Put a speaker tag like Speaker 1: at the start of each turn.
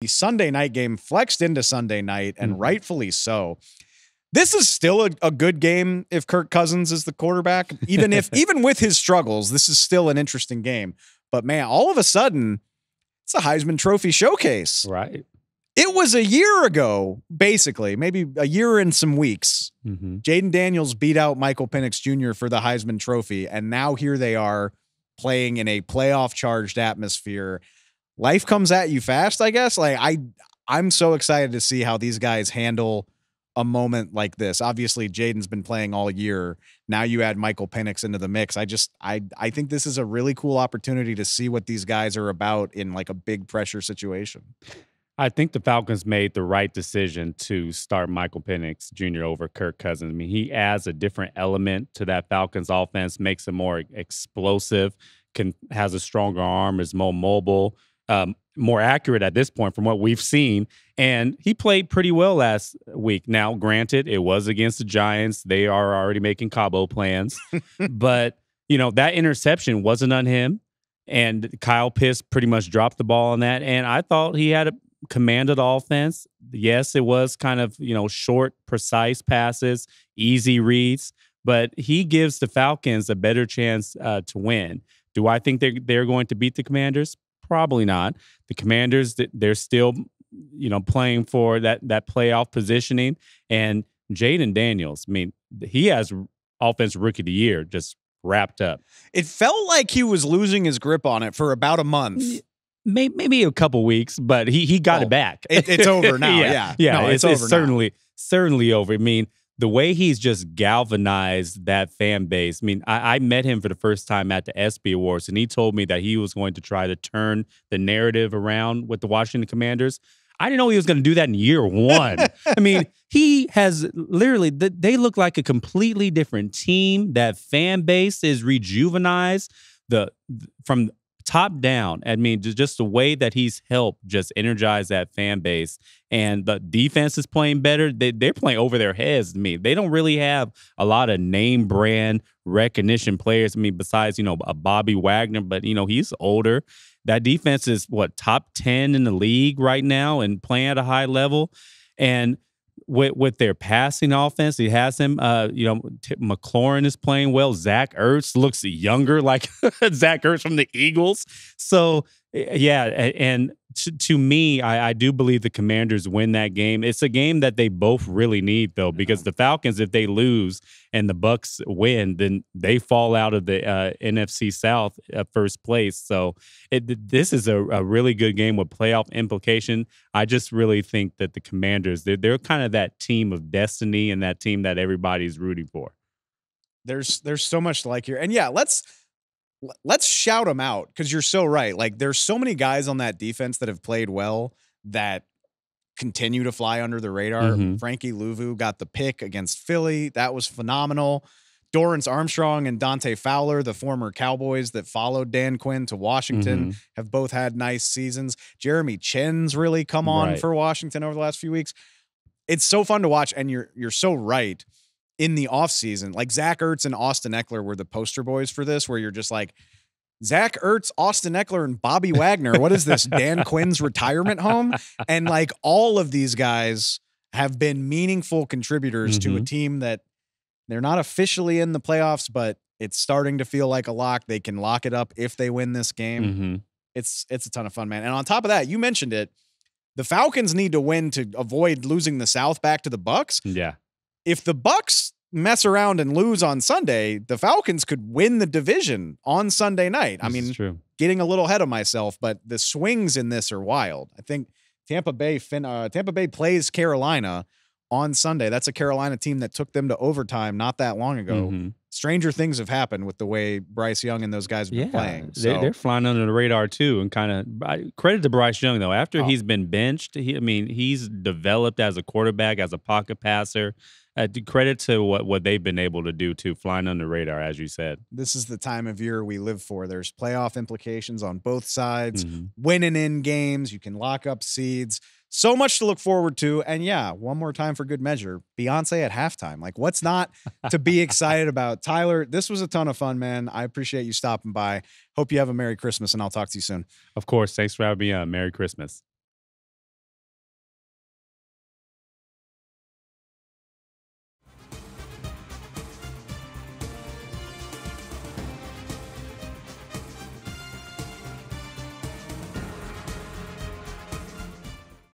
Speaker 1: The Sunday night game flexed into Sunday night, and rightfully so. This is still a good game if Kirk Cousins is the quarterback. Even with his struggles, this is still an interesting game. But man, all of a sudden, it's a Heisman Trophy showcase.
Speaker 2: Right.
Speaker 1: It was a year ago, basically, maybe a year and some weeks. Jayden Daniels beat out Michael Penix Jr. for the Heisman Trophy, and now here they are playing in a playoff-charged atmosphere. Life comes at you fast, I guess. Like I'm so excited to see how these guys handle a moment like this. Obviously, Jayden's been playing all year. Now you add Michael Penix into the mix. I think this is a really cool opportunity to see what these guys are about in like a big pressure situation.
Speaker 2: I think the Falcons made the right decision to start Michael Penix Jr. over Kirk Cousins. I mean, he adds a different element to that Falcons offense, makes it more explosive, has a stronger arm, is more mobile, more accurate at this point from what we've seen. And he played pretty well last week. Now, granted, it was against the Giants. They are already making Cabo plans. But, that interception wasn't on him. And Kyle Pitts pretty much dropped the ball on that. And I thought he had a commanded offense. Yes, it was kind of, short, precise passes, easy reads, but he gives the Falcons a better chance to win. Do I think they're going to beat the Commanders? Probably not. The Commanders, they're still, playing for that playoff positioning. And Jayden Daniels, I mean, he has Offensive Rookie of the Year just wrapped up.
Speaker 1: It felt like he was losing his grip on it for about a month.
Speaker 2: Maybe a couple weeks, but he got it back.
Speaker 1: It's over now. Yeah.
Speaker 2: No, it's over certainly over. I mean, the way he's just galvanized that fan base. I mean, I met him for the first time at the ESPY Awards, and he told me that he was going to try to turn the narrative around with the Washington Commanders. I didn't know he was going to do that in year one. I mean, he has literally, they look like a completely different team. That fan base is rejuvenized from top down. I mean, just the way that he's helped just energize that fan base, and the defense is playing better. They're playing over their heads to me. They don't really have a lot of name brand recognition players. I mean, besides, a Bobby Wagner, but, he's older. That defense is top 10 in the league right now and playing at a high level. And with their passing offense, he has him. McLaurin is playing well. Zach Ertz looks younger, like Zach Ertz from the Eagles. So yeah, and to me, I do believe the Commanders win that game. It's a game that they both really need, though, because the Falcons, if they lose and the Bucs win, then they fall out of the NFC South first place. So this is a really good game with playoff implication. I just really think that the Commanders, they're kind of that team of destiny and that team that everybody's rooting for.
Speaker 1: There's so much to like here. And yeah, let's shout them out, because you're so right. Like, there's so many guys on that defense that have played well that continue to fly under the radar. Frankie Louvu got the pick against Philly. That was phenomenal. Dorrance Armstrong and Dante Fowler, the former Cowboys that followed Dan Quinn to Washington, have both had nice seasons. Jeremy Chin's really come on for Washington over the last few weeks. It's so fun to watch, and you're so right. In the offseason, like Zach Ertz and Austin Eckler were the poster boys for this, where you're just like, Zach Ertz, Austin Eckler, and Bobby Wagner. What is this, Dan Quinn's retirement home? And like, all of these guys have been meaningful contributors to a team that they're not officially in the playoffs, but it's starting to feel like a lock. They can lock it up if they win this game. It's a ton of fun, man. And on top of that, you mentioned it, the Falcons need to win to avoid losing the South back to the Bucs.
Speaker 2: Yeah.
Speaker 1: If the Bucs mess around and lose on Sunday, the Falcons could win the division on Sunday night. I mean, getting a little ahead of myself, but the swings in this are wild. I think Tampa Bay plays Carolina on Sunday. That's a Carolina team that took them to overtime not that long ago. Stranger things have happened with the way Bryce Young and those guys have been playing. So.
Speaker 2: They're flying under the radar too, and kind of credit to Bryce Young though. After he's been benched, he's developed as a quarterback, as a pocket passer. Credit to what they've been able to do too, flying under the radar, as you said.
Speaker 1: This is the time of year we live for. There's playoff implications on both sides, winning in games. You can lock up seeds. So much to look forward to. And yeah, one more time for good measure, Beyonce at halftime. Like, what's not to be excited about? Tyler, this was a ton of fun, man. I appreciate you stopping by. Hope you have a Merry Christmas, and I'll talk to you soon.
Speaker 2: Of course. Thanks for having me on. Merry Christmas.